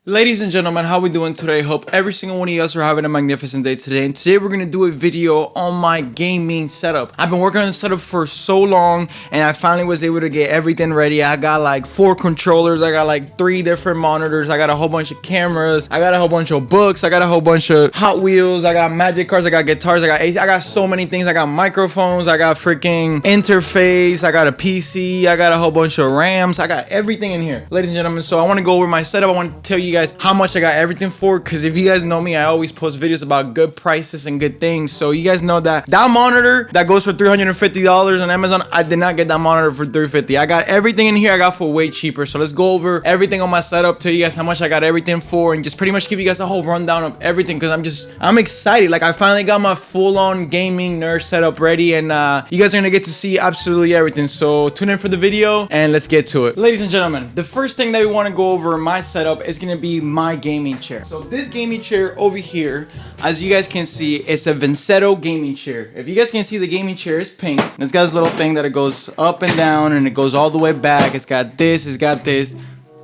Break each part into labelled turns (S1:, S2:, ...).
S1: Ladies and gentlemen, how we doing today? Hope every single one of you guys are having a magnificent day today. And today we're going to do a video on my gaming setup. I've been working on the setup for so long and I finally was able to get everything ready. I got like 4 controllers, I got like 3 different monitors, I got a whole bunch of cameras, I got a whole bunch of books, I got a whole bunch of Hot Wheels, I got magic cards, I got guitars, I got so many things. I got microphones, I got freaking interface, I got a PC, I got a whole bunch of RAMs, I got everything in here. Ladies and gentlemen, so I want to go over my setup. I want to tell you guys how much I got everything for, because if you guys know me, I always post videos about good prices and good things. So you guys know that monitor that goes for $350 on Amazon, I did not get that monitor for $350. I got everything in here I got for way cheaper. So let's go over everything on my setup, tell you guys how much I got everything for, and just pretty much give you guys a whole rundown of everything, because I'm excited. Like, I finally got my full-on gaming nerd setup ready, and you guys are gonna get to see absolutely everything. So tune in for the video and let's get to it. Ladies and gentlemen, the first thing that we want to go over in my setup is gonna be my gaming chair. So this gaming chair over here, as you guys can see, it's a Vinceto gaming chair. If you guys can see, the gaming chair is pink. And it's got this little thing that it goes up and down and it goes all the way back. It's got this, it's got this.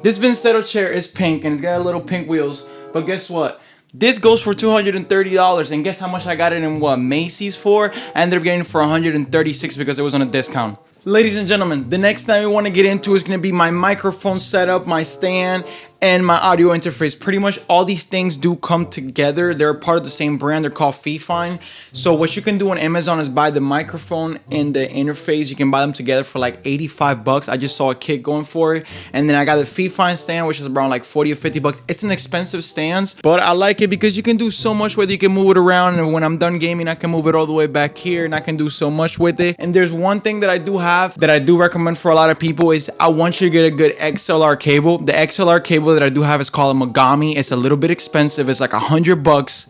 S1: This Vinceto chair is pink and it's got little pink wheels. But guess what? This goes for $230, and guess how much I got it in Macy's for? I ended up getting it for $136 because it was on a discount. Ladies and gentlemen, the next thing we want to get into is going to be my microphone setup, my stand, and my audio interface. Pretty much all these things do come together. They're part of the same brand. They're called FEFINE. So what you can do on Amazon is buy the microphone and the interface. You can buy them together for like 85 bucks. I just saw a kid going for it. And then I got the FEFINE stand, which is around like 40 or 50 bucks. It's an expensive stand, but I like it because you can do so much with it. You can move it around, and when I'm done gaming, I can move it all the way back here, and I can do so much with it. And there's one thing that I do have that I do recommend for a lot of people is I want you to get a good XLR cable. The XLR cable that I do have is called a Mogami. It's a little bit expensive. It's like $100,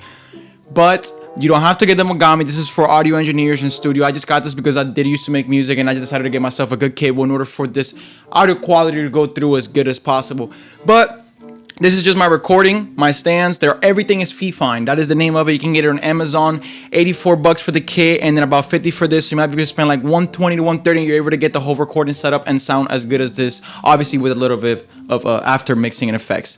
S1: but you don't have to get the Mogami. This is for audio engineers in studio. I just got this because I did used to make music, and I decided to get myself a good cable in order for this audio quality to go through as good as possible. But this is just my recording, my stands. Everything is FEFINE. That is the name of it. You can get it on Amazon. 84 bucks for the kit, and then about 50 for this. So you might be able to spend like 120 to 130, and you're able to get the whole recording setup and sound as good as this. Obviously with a little bit of after mixing and effects.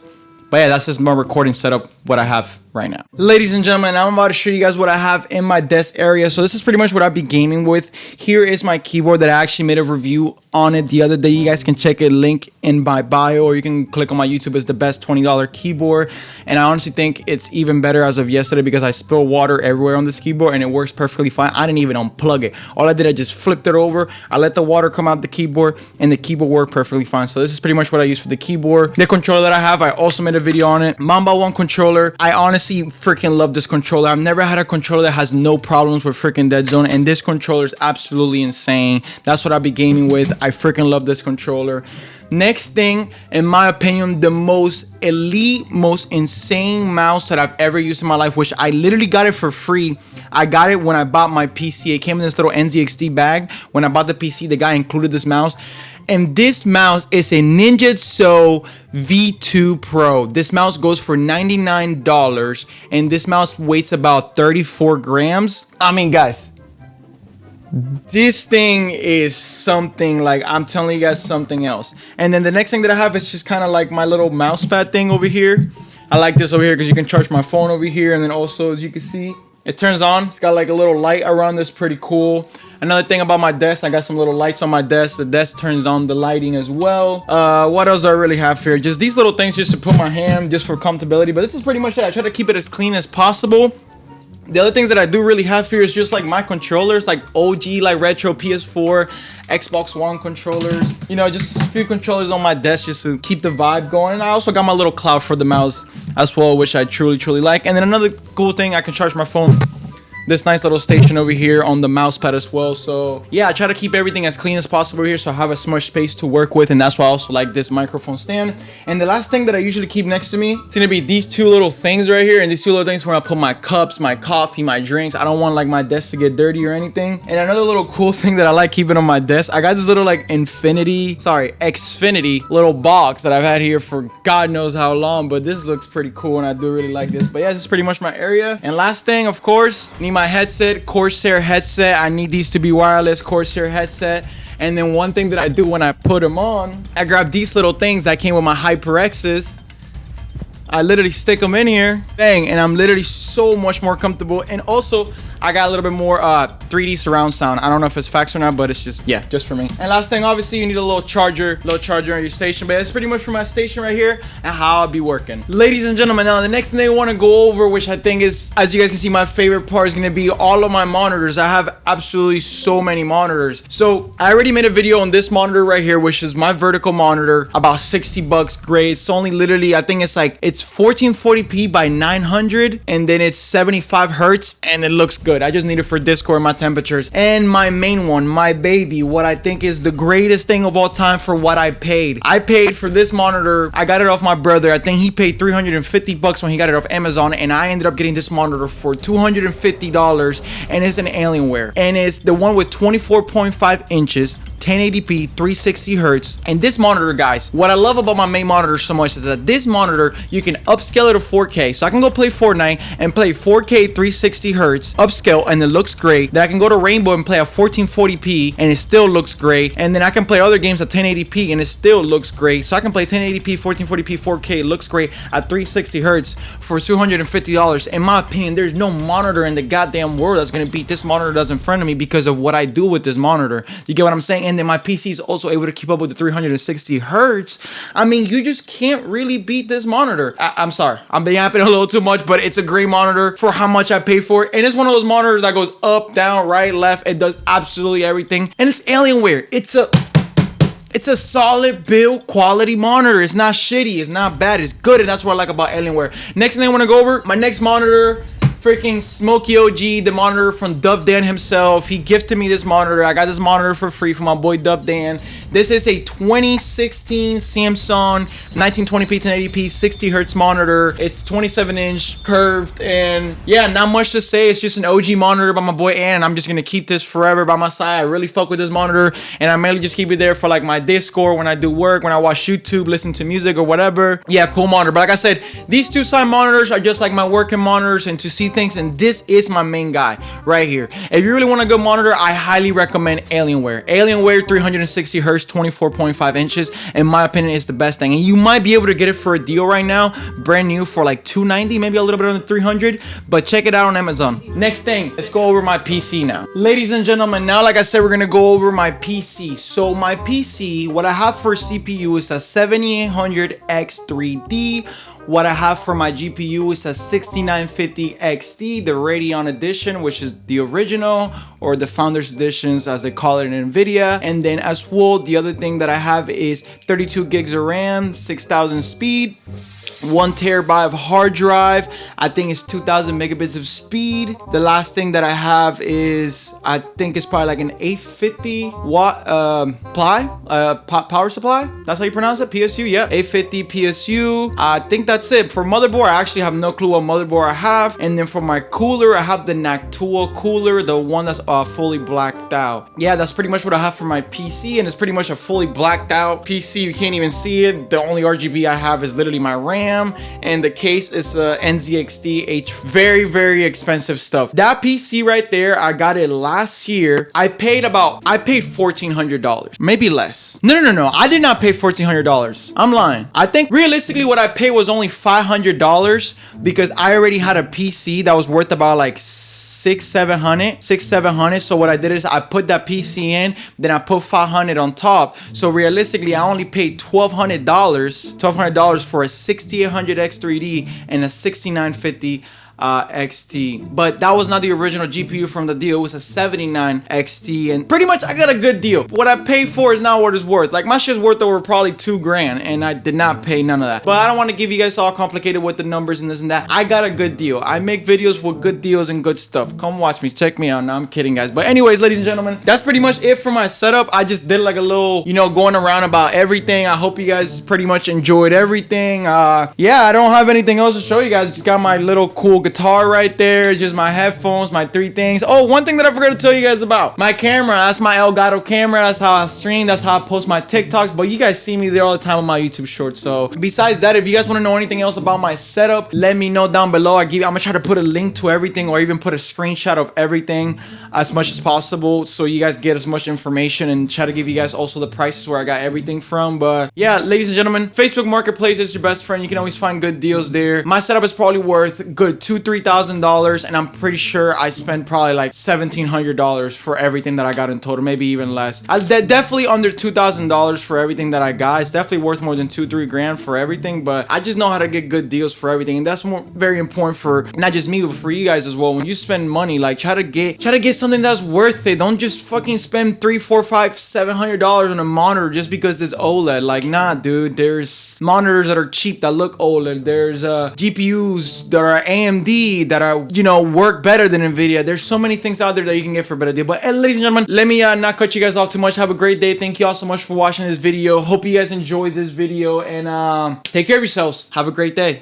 S1: But yeah, that's just my recording setup, what I have right now. Ladies and gentlemen, I'm about to show you guys what I have in my desk area. So this is pretty much what I'll be gaming with. Here is my keyboard that I actually made a review on it the other day. You guys can check it, link in my bio, or you can click on my YouTube. It's the best $20 keyboard. And I honestly think it's even better as of yesterday because I spilled water everywhere on this keyboard and it works perfectly fine. I didn't even unplug it. All I did, I just flipped it over. I let the water come out the keyboard and the keyboard worked perfectly fine. So this is pretty much what I use for the keyboard. The controller that I have, I also made a video on it. Mamba 1 controller. I honestly freaking love this controller. I've never had a controller that has no problems with freaking dead zone, and this controller is absolutely insane. That's what I'll be gaming with. I freaking love this controller. Next thing, in my opinion, the most elite, most insane mouse that I've ever used in my life, which I literally got it for free. I got it when I bought my PC. It came in this little NZXT bag. When I bought the PC, the guy included this mouse. And this mouse is a Ninjutsu V2 Pro. This mouse goes for $99, and this mouse weighs about 34 grams. I mean, guys, this thing is something, like, I'm telling you guys, something else. And then the next thing that I have is just kind of like my little mouse pad thing over here. I like this over here because you can charge my phone over here, and then also, as you can see, it turns on. It's got like a little light around this, pretty cool. Another thing about my desk, I got some little lights on my desk. The desk turns on the lighting as well. What else do I really have here? Just these little things just to put my hand, just for comfortability. But this is pretty much it. I try to keep it as clean as possible. The other things that I do really have here is just like my controllers, like OG, like retro PS4, Xbox One controllers. You know, just a few controllers on my desk just to keep the vibe going. And I also got my little cloud for the mouse as well, which I truly like. And then another cool thing, I can charge my phone. This nice little station over here on the mouse pad as well. So yeah, I try to keep everything as clean as possible here, so I have as much space to work with, and that's why I also like this microphone stand. And the last thing that I usually keep next to me, it's gonna be these 2 little things right here, and these 2 little things where I put my cups, my coffee, my drinks. I don't want like my desk to get dirty or anything. And another little cool thing that I like keeping on my desk, I got this little like Xfinity little box that I've had here for God knows how long, but this looks pretty cool and I do really like this. But yeah, this is pretty much my area. And last thing, of course, need my headset, Corsair headset. I need these to be wireless, Corsair headset. And then one thing that I do when I put them on, I grab these little things that came with my HyperX's. I literally stick them in here, bang, and I'm literally so much more comfortable. And also, I got a little bit more 3D surround sound. I don't know if it's facts or not, but it's just, yeah, just for me. And last thing, obviously, you need a little charger on your station. But that's pretty much for my station right here and how I'll be working. Ladies and gentlemen, now the next thing I want to go over, which I think is, as you guys can see, my favorite part is going to be all of my monitors. I have absolutely so many monitors. So I already made a video on this monitor right here, which is my vertical monitor, about 60 bucks. Great. It's only literally, I think it's 1440p by 900, and then it's 75 hertz, and it looks good. I just need it for Discord, my temperatures. And my main one, my baby, what I think is the greatest thing of all time for what I paid. I paid for this monitor, I got it off my brother. I think he paid 350 bucks when he got it off Amazon, and I ended up getting this monitor for $250, and it's an Alienware. And it's the one with 24.5 inches, 1080p, 360 hertz. And this monitor, guys, what I love about my main monitor so much is that this monitor, you can upscale it to 4K. So I can go play Fortnite and play 4K 360 hertz, upscale, and it looks great. Then I can go to Rainbow and play at 1440p, and it still looks great. And then I can play other games at 1080p, and it still looks great. So I can play 1080p, 1440p, 4K, it looks great at 360 hertz for $250. In my opinion, there's no monitor in the goddamn world that's gonna beat this monitor that's in front of me because of what I do with this monitor. You get what I'm saying? And then my PC is also able to keep up with the 360 hertz. I mean, you just can't really beat this monitor. I'm sorry, I'm being yapping a little too much, but it's a great monitor for how much I paid for it. And it's one of those monitors that goes up, down, right, left. It does absolutely everything. And it's Alienware. It's a solid build quality monitor. It's not shitty, it's not bad, it's good, and that's what I like about Alienware. Next thing I want to go over, my next monitor, freaking Smokey OG, the monitor from Dub Dan himself. He gifted me this monitor. I got this monitor for free from my boy Dub Dan. This is a 2016 Samsung 1920p 1080p 60 hertz monitor. It's 27-inch curved, and yeah, not much to say. It's just an OG monitor by my boy Ann. I'm just gonna keep this forever by my side. I really fuck with this monitor, and I mainly just keep it there for like my Discord, when I do work, when I watch YouTube, listen to music or whatever. Yeah, cool monitor. But like I said, these two side monitors are just like my working monitors and to see things, and this is my main guy right here. If you really want a good monitor, I highly recommend Alienware. Alienware 360 hertz, 24.5 inches, in my opinion, is the best thing. And you might be able to get it for a deal right now, brand new, for like $290, maybe a little bit under $300, but check it out on Amazon. Next thing, let's go over my PC now. Ladies and gentlemen, now like I said, we're gonna go over my PC. So my PC, what I have for CPU is a 7800 X3D. What I have for my GPU is a 6950 XT, the Radeon edition, which is the original, or the Founders Editions as they call it in NVIDIA. And then as well, the other thing that I have is 32 gigs of RAM, 6000 speed, 1 terabyte of hard drive. I think it's 2000 megabits of speed. The last thing that I have is, I think it's probably like an 850 watt power supply. That's how you pronounce it? PSU? Yeah, 850 PSU. I think that's it. For motherboard, I actually have no clue what motherboard I have. And then for my cooler, I have the Nactua cooler, the one that's fully blacked out. Yeah, that's pretty much what I have for my PC, and it's pretty much a fully blacked out PC. You can't even see it. The only RGB I have is literally my RAM, and the case is NZXT very, very expensive stuff. That PC right there, I got it last year. I paid $1,400, maybe less. No, I did not pay $1,400. I'm lying. I think realistically what I paid was only $500 because I already had a PC that was worth about like $600-700. So what I did is I put that PC in, then I put $500 on top. So realistically, I only paid $1,200 for a 6800 X3D and a 6950 XT, but that was not the original GPU from the deal. It was a 79 XT, and pretty much I got a good deal. What I paid for is not what it's worth. Like, my shit's worth over probably $2,000, and I did not pay none of that. But I don't want to give you guys all complicated with the numbers and this and that. I got a good deal. I make videos with good deals and good stuff. Come watch me, check me out. No, I'm kidding, guys. But anyways, ladies and gentlemen, that's pretty much it for my setup. I just did like a little, you know, going around about everything. I hope you guys pretty much enjoyed everything. Yeah, I don't have anything else to show you guys. Just got my little cool guitar right there. It's just my headphones, my 3 things. Oh, one thing that I forgot to tell you guys about. My camera. That's my Elgato camera. That's how I stream. That's how I post my TikToks. But you guys see me there all the time on my YouTube shorts. So besides that, if you guys want to know anything else about my setup, let me know down below. I'm gonna try to put a link to everything, or even put a screenshot of everything as much as possible, so you guys get as much information, and try to give you guys also the prices where I got everything from. But yeah, ladies and gentlemen, Facebook Marketplace is your best friend. You can always find good deals there. My setup is probably worth good $2,000-$3,000, and I'm pretty sure I spent probably like $1,700 for everything that I got in total, maybe even less. Definitely under $2,000 for everything that I got. It's definitely worth more than 2-3 grand for everything, but I just know how to get good deals for everything, and that's very important for not just me, but for you guys as well. When you spend money, like try to get something that's worth it. Don't just fucking spend $300, $400, $500, $700 on a monitor just because it's OLED. Like, nah, dude. There's monitors that are cheap that look OLED. There's GPUs that are AMD that are, you know, work better than Nvidia. There's so many things out there that you can get for a better deal. But ladies and gentlemen, let me not cut you guys off too much. Have a great day. Thank you all so much for watching this video. Hope you guys enjoyed this video, and take care of yourselves. Have a great day.